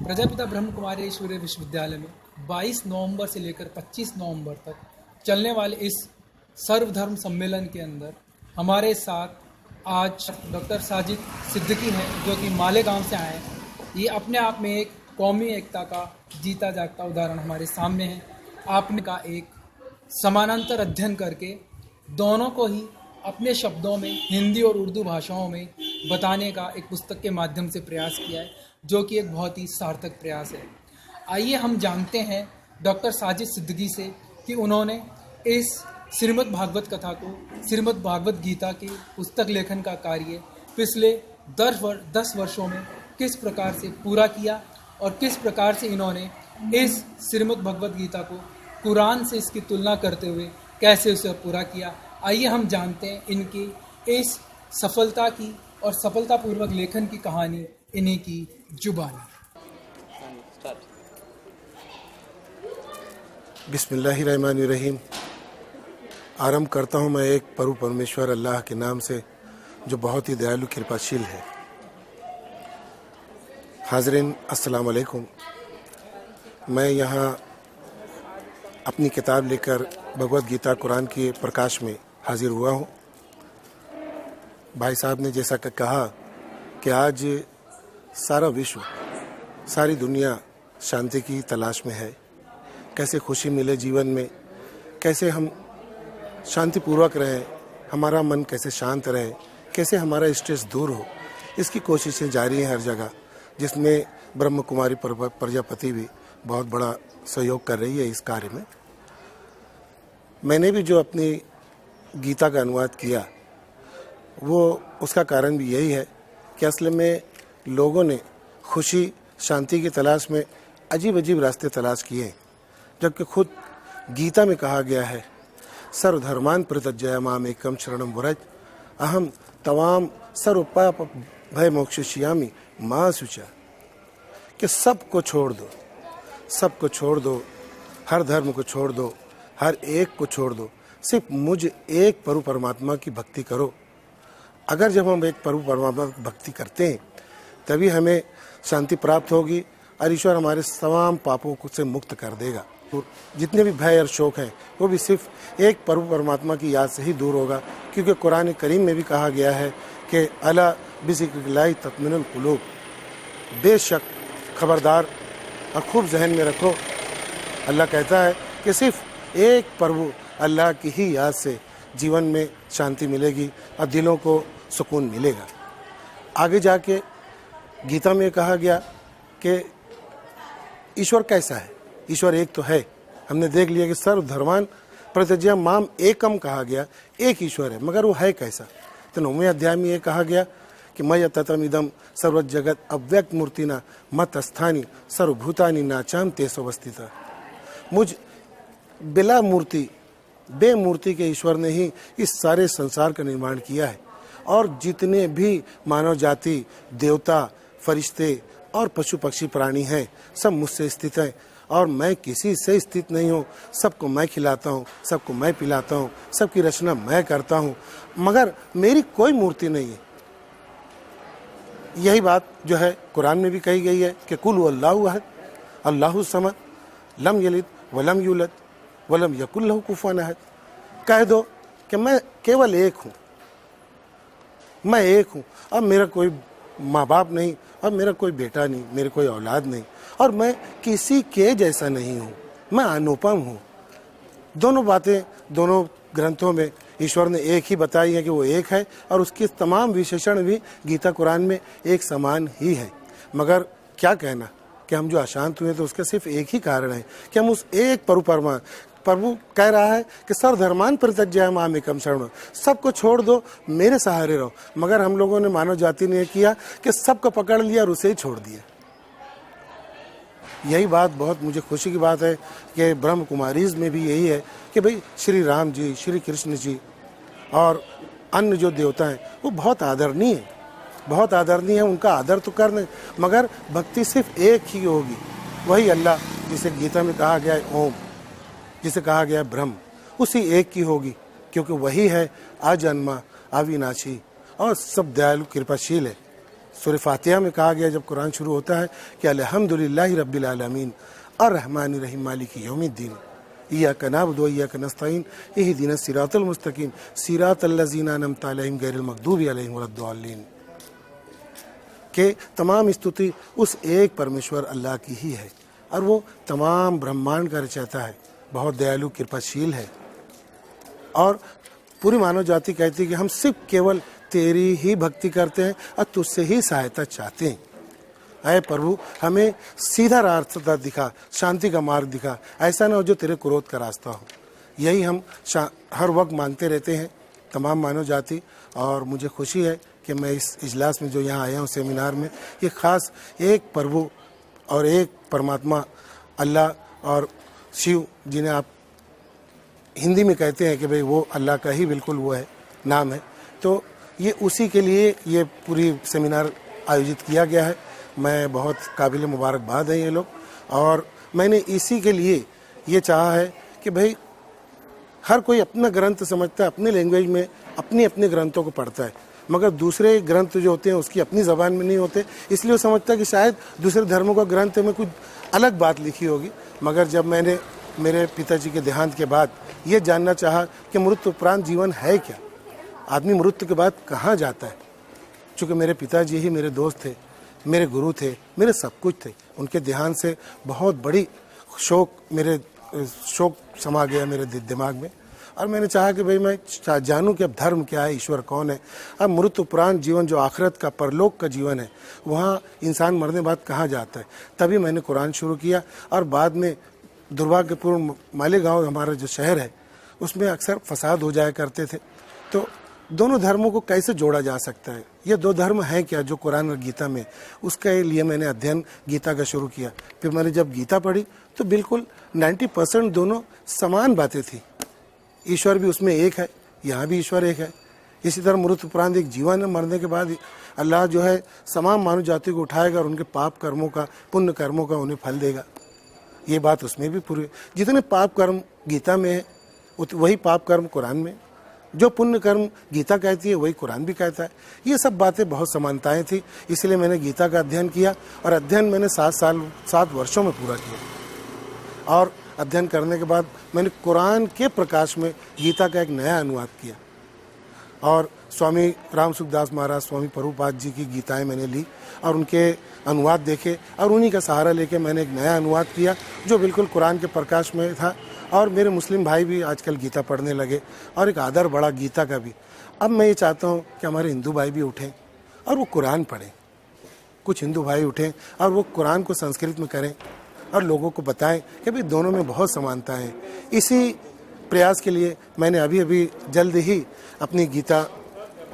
प्रजापिता ब्रह्म कुमारी ईश्वरीय विश्वविद्यालय में 22 नवंबर से लेकर 25 नवंबर तक चलने वाले इस सर्वधर्म सम्मेलन के अंदर हमारे साथ आज डॉक्टर साजिद सिद्दीकी हैं, जो कि मालेगांव से आए हैं। ये अपने आप में एक कौमी एकता का जीता जागता उदाहरण हमारे सामने है। आपने का एक समानांतर अध्ययन करके दोनों को ही अपने शब्दों में हिंदी और उर्दू भाषाओं में बताने का एक पुस्तक के माध्यम से प्रयास किया है, जो कि एक बहुत ही सार्थक प्रयास है। आइए हम जानते हैं डॉक्टर साजिद सिद्दीकी से कि उन्होंने इस श्रीमद् भागवत कथा को, श्रीमद् भागवत गीता की पुस्तक लेखन का कार्य पिछले 10 वर्षों में किस प्रकार से पूरा किया और किस प्रकार से इन्होंने इस श्रीमद् भगवत गीता को कुरान से इसकी तुलना करते हुए कैसे उसे पूरा किया। आइए हम जानते हैं इनकी इस सफलता की और सफलतापूर्वक लेखन की कहानी इन्हीं की जुबानी। बिस्मिल्लाहिर्रहमानिर्रहीम। आरंभ करता हूँ मैं एक प्रभु परमेश्वर अल्लाह के नाम से, जो बहुत ही दयालु कृपाशील है। हाज़रीन, अस्सलाम वालेकुम। मैं यहाँ अपनी किताब लेकर भगवत गीता कुरान के प्रकाश में हाजिर हुआ हूँ। भाई साहब ने जैसा कि कहा कि आज सारा विश्व, सारी दुनिया शांति की तलाश में है। कैसे खुशी मिले जीवन में, कैसे हम शांतिपूर्वक रहें, हमारा मन कैसे शांत रहे, कैसे हमारा स्ट्रेस दूर हो, इसकी कोशिशें जारी हैं हर जगह, जिसमें ब्रह्म कुमारी प्रजापति भी बहुत बड़ा सहयोग कर रही है इस कार्य में। मैंने भी जो अपनी गीता का अनुवाद किया, वो उसका कारण भी यही है कि असल में लोगों ने खुशी शांति की तलाश में अजीब अजीब रास्ते तलाश किए, जबकि खुद गीता में कहा गया है, सर्वधर्मान परित्यज्य माम एकम शरणम व्रज अहम तवाम सर्व पाप भय मोक्षयिष्यामि मा शुचा, कि सबको छोड़ दो, सबको छोड़ दो, हर धर्म को छोड़ दो, हर एक को छोड़ दो, सिर्फ मुझ एक प्रभु परमात्मा की भक्ति करो। अगर जब हम एक प्रभु परमात्मा की भक्ति करते हैं तभी हमें शांति प्राप्त होगी और ईश्वर हमारे तमाम पापों को से मुक्त कर देगा। जितने भी भय और शोक हैं वो भी सिर्फ एक प्रभु परमात्मा की याद से ही दूर होगा, क्योंकि कुरान करीम में भी कहा गया है कि अला बिज़िक्रिल्लाहि तत्मइनुल कुलूब, बेशक खबरदार और खूब जहन में रखो, अल्लाह कहता है कि सिर्फ एक प्रभु अल्लाह की ही याद से जीवन में शांति मिलेगी और दिलों को सुकून मिलेगा। आगे जाके गीता में कहा गया कि ईश्वर कैसा है। ईश्वर एक तो है, हमने देख लिया कि सर्वधर्मान परित्यज्य माम एकम कहा गया, एक ईश्वर है, मगर वो है कैसा। तो 9वें अध्याय में ये कहा गया कि मय ततम इदम सर्व जगत अव्यक्त मूर्तिना मत स्थानी सर्वभूतानि नाचाम तेसवस्थिता। मुझ बिला मूर्ति, बेमूर्ति के ईश्वर ने ही इस सारे संसार का निर्माण किया है, और जितने भी मानव जाति, देवता, फरिश्ते और पशु पक्षी प्राणी हैं, सब मुझसे स्थित हैं और मैं किसी से स्थित नहीं हूँ। सबको मैं खिलाता हूँ, सबको मैं पिलाता हूँ, सबकी रचना मैं करता हूँ, मगर मेरी कोई मूर्ति नहीं है। यही बात जो है कुरान में भी कही गई है कि कुल हुवल्लाहु अहद अल्लाहु समद लम यलिद वलम यूलद वलम यकुल लहू कुफुवन अहद। कह दो कि मैं केवल एक हूँ, मैं एक हूँ, अब मेरा कोई माँ बाप नहीं, अब मेरा कोई बेटा नहीं, मेरे कोई औलाद नहीं, और मैं किसी के जैसा नहीं हूँ, मैं अनुपम हूँ। दोनों बातें दोनों ग्रंथों में ईश्वर ने एक ही बताई है कि वो एक है, और उसके तमाम विशेषण भी गीता कुरान में एक समान ही है। मगर क्या कहना कि हम जो अशांत हुए तो उसका सिर्फ एक ही कारण है कि हम उस एक प्रभु कह रहा है कि सर्वधर्मान परित्यज्य माम एकम शरणम, सबको छोड़ दो, मेरे सहारे रहो, मगर हम लोगों ने, मानव जाति ने किया कि सबको पकड़ लिया और उसे ही छोड़ दिया। यही बात बहुत मुझे खुशी की बात है कि ब्रह्म कुमारीज में भी यही है कि भाई श्री राम जी, श्री कृष्ण जी और अन्य जो देवता हैं वो बहुत आदरणीय है, बहुत आदरणीय है, उनका आदर तो करने, मगर भक्ति सिर्फ एक ही होगी, वही अल्लाह जिसे गीता में कहा गया है ओम, जिसे कहा गया है ब्रह्म, उसी एक की होगी, क्योंकि वही है अजन्मा, अविनाशी और सब दयालु कृपाशील है। सूरह फातिहा में कहा गया जब कुरान शुरू होता है कि अल्हम्दुलिल्लाहि रब्बिल आलमीन अर्रहमानिर रहीम मालिकि यौमिद्दीन इय्याका नअबुदु व इय्याका नस्तईन इहदिनस सिरातल मुस्तकीम सिरातल लज़ीना अनअमता अलैहिम गैरिल मग़दूबि अलैहिम वलद्दाल्लीन। के तमाम स्तुति उस एक परमेश्वर अल्लाह की ही है और वो तमाम ब्रह्मांड का रचयिता है, बहुत दयालु कृपाशील है। और पूरी मानव जाति कहती है कि हम सिर्फ केवल तेरी ही भक्ति करते हैं और तुझसे ही सहायता चाहते हैं। अय प्रभु हमें सीधा रास्ता दिखा, शांति का मार्ग दिखा, ऐसा ना हो जो तेरे क्रोध का रास्ता हो। यही हम हर वक्त मांगते रहते हैं तमाम मानव जाति। और मुझे खुशी है कि मैं इस इजलास में जो यहाँ आया हूँ सेमिनार में, ये ख़ास एक प्रभु और एक परमात्मा अल्लाह और शिव जिन्हें आप हिंदी में कहते हैं कि भाई वो अल्लाह का ही बिल्कुल वो है नाम है, तो ये उसी के लिए ये पूरी सेमिनार आयोजित किया गया है। मैं बहुत काबिल मुबारकबाद है ये लोग। और मैंने इसी के लिए ये चाहा है कि भाई हर कोई अपना ग्रंथ समझता है, अपने लैंग्वेज में अपने अपने ग्रंथों को पढ़ता है, मगर दूसरे ग्रंथ जो होते हैं उसकी अपनी ज़बान में नहीं होते, इसलिए वो समझता है कि शायद दूसरे धर्मों का ग्रंथ में कुछ अलग बात लिखी होगी। मगर जब मैंने मेरे पिताजी के देहांत के बाद ये जानना चाहा कि मृत्यु उपरांत जीवन है क्या, आदमी मृत्यु के बाद कहाँ जाता है, चूँकि मेरे पिताजी ही मेरे दोस्त थे, मेरे गुरु थे, मेरे सब कुछ थे। उनके देहांत से बहुत बड़ी शोक समा गया मेरे दिमाग में। और मैंने चाहा कि भाई मैं जानूं कि अब धर्म क्या है, ईश्वर कौन है, अब मृत्यु उपरांत जीवन जो आखिरत का परलोक का जीवन है, वहाँ इंसान मरने बाद कहाँ जाता है। तभी मैंने कुरान शुरू किया। और बाद में दुर्भाग्यपूर्ण मालेगांव हमारा जो शहर है उसमें अक्सर फसाद हो जाया करते थे, तो दोनों धर्मों को कैसे जोड़ा जा सकता है, ये दो धर्म हैं क्या जो कुरान और गीता में, उसके लिए मैंने अध्ययन गीता का शुरू किया। फिर मैंने जब गीता पढ़ी तो बिल्कुल 90% दोनों समान बातें थी। ईश्वर भी उसमें एक है, यहाँ भी ईश्वर एक है। इसी तरह मृत्यु उपरांत एक जीवन है, मरने के बाद अल्लाह जो है तमाम मानव जाति को उठाएगा और उनके पाप कर्मों का, पुण्य कर्मों का उन्हें फल देगा। ये बात उसमें भी पूरी, जितने पाप कर्म गीता में है वही पाप कर्म कुरान में, जो पुण्य कर्म गीता कहती है वही कुरान भी कहता है। ये सब बातें बहुत समानताएं थी, इसलिए मैंने गीता का अध्ययन किया। और अध्ययन मैंने 7 वर्षों में पूरा किया। और अध्ययन करने के बाद मैंने कुरान के प्रकाश में गीता का एक नया अनुवाद किया। और स्वामी राम सुखदास महाराज, स्वामी प्रभुपाद जी की गीताएं मैंने ली और उनके अनुवाद देखे और उन्हीं का सहारा लेके मैंने एक नया अनुवाद किया जो बिल्कुल कुरान के प्रकाश में था। और मेरे मुस्लिम भाई भी आजकल गीता पढ़ने लगे और एक आदर बढ़ा गीता का भी। अब मैं ये चाहता हूँ कि हमारे हिंदू भाई भी उठें और वो कुरान पढ़ें, कुछ हिंदू भाई उठें और वो कुरान को संस्कृत में करें और लोगों को बताएं कि भाई दोनों में बहुत समानता है। इसी प्रयास के लिए मैंने अभी जल्द ही अपनी गीता,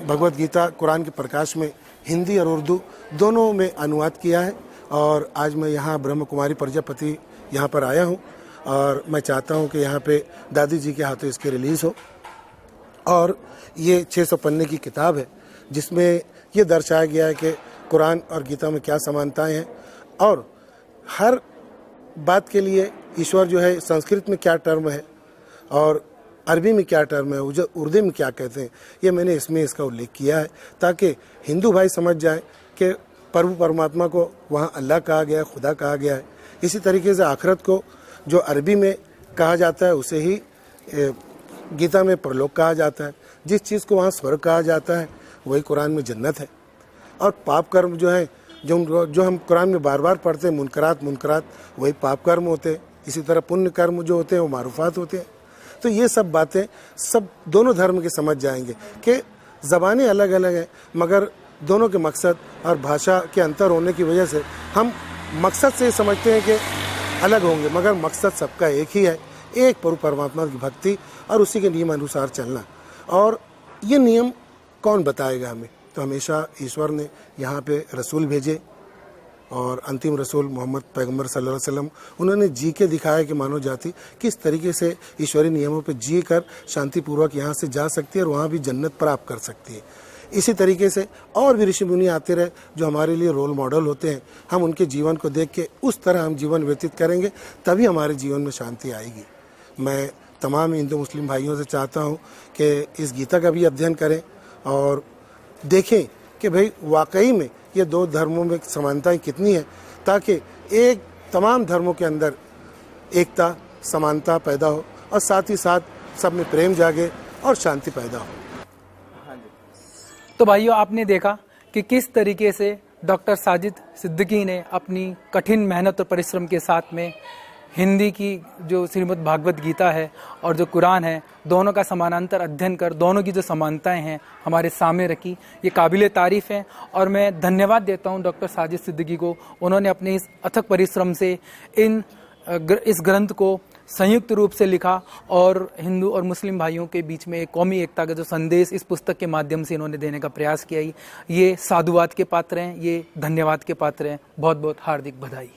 भगवत गीता कुरान के प्रकाश में हिंदी और उर्दू दोनों में अनुवाद किया है। और आज मैं यहाँ ब्रह्म कुमारी प्रजापति यहाँ पर आया हूँ और मैं चाहता हूँ कि यहाँ पे दादी जी के हाथों इसकी रिलीज़ हो। और ये 600 पन्ने की किताब है जिसमें ये दर्शाया गया है कि कुरान और गीता में क्या समानताएं हैं और हर बात के लिए ईश्वर जो है संस्कृत में क्या टर्म है और अरबी में क्या टर्म है, उर्दू में क्या कहते हैं, ये मैंने इसमें इसका उल्लेख किया है ताकि हिंदू भाई समझ जाएं कि प्रभु परमात्मा को वहाँ अल्लाह कहा गया है, खुदा कहा गया है। इसी तरीके से आखिरत को जो अरबी में कहा जाता है उसे ही गीता में परलोक कहा जाता है। जिस चीज़ को वहाँ स्वर्ग कहा जाता है वही कुरान में जन्नत है। और पाप कर्म जो है जो हम कुरान में बार बार पढ़ते हैं, मुनकरात वही पाप कर्म होते हैं। इसी तरह पुण्य कर्म जो होते हैं वो मारूफात होते हैं। तो ये सब बातें सब दोनों धर्म के समझ जाएंगे कि ज़बानें अलग अलग हैं मगर दोनों के मकसद और भाषा के अंतर होने की वजह से हम मकसद से समझते हैं कि अलग होंगे मगर मकसद सबका एक ही है, एक प्रभु परमात्मा की भक्ति और उसी के नियम अनुसार चलना। और ये नियम कौन बताएगा हमें, तो हमेशा ईश्वर ने यहाँ पे रसूल भेजे और अंतिम रसूल मोहम्मद पैगंबर सल्लल्लाहु अलैहि वसल्लम, उन्होंने जी के दिखाया कि मानव जाति किस तरीके से ईश्वरीय नियमों पे जी कर शांतिपूर्वक यहाँ से जा सकती है और वहाँ भी जन्नत प्राप्त कर सकती है। इसी तरीके से और भी ऋषि मुनि आते रहे जो हमारे लिए रोल मॉडल होते हैं। हम उनके जीवन को देख के उस तरह हम जीवन व्यतीत करेंगे तभी हमारे जीवन में शांति आएगी। मैं तमाम हिंदू मुस्लिम भाइयों से चाहता हूँ कि इस गीता का भी अध्ययन करें और देखें कि भाई वाकई में ये दो धर्मों में समानताएं कितनी है, ताकि एक तमाम धर्मों के अंदर एकता समानता पैदा हो और साथ ही साथ सब में प्रेम जागे और शांति पैदा हो। तो भाइयों, आपने देखा कि किस तरीके से डॉक्टर साजिद सिद्दीकी ने अपनी कठिन मेहनत और परिश्रम के साथ में हिंदी की जो श्रीमद् भागवत गीता है और जो कुरान है, दोनों का समानांतर अध्ययन कर दोनों की जो समानताएं हैं हमारे सामने रखी। ये काबिले तारीफ़ है और मैं धन्यवाद देता हूं डॉक्टर साजिद सिद्दीकी को। उन्होंने अपने इस अथक परिश्रम से इस ग्रंथ को संयुक्त रूप से लिखा और हिंदू और मुस्लिम भाइयों के बीच में एक कौमी एकता का जो संदेश इस पुस्तक के माध्यम से इन्होंने देने का प्रयास किया। ये साधुवाद के पात्र हैं, ये धन्यवाद के पात्र हैं। बहुत बहुत हार्दिक बधाई।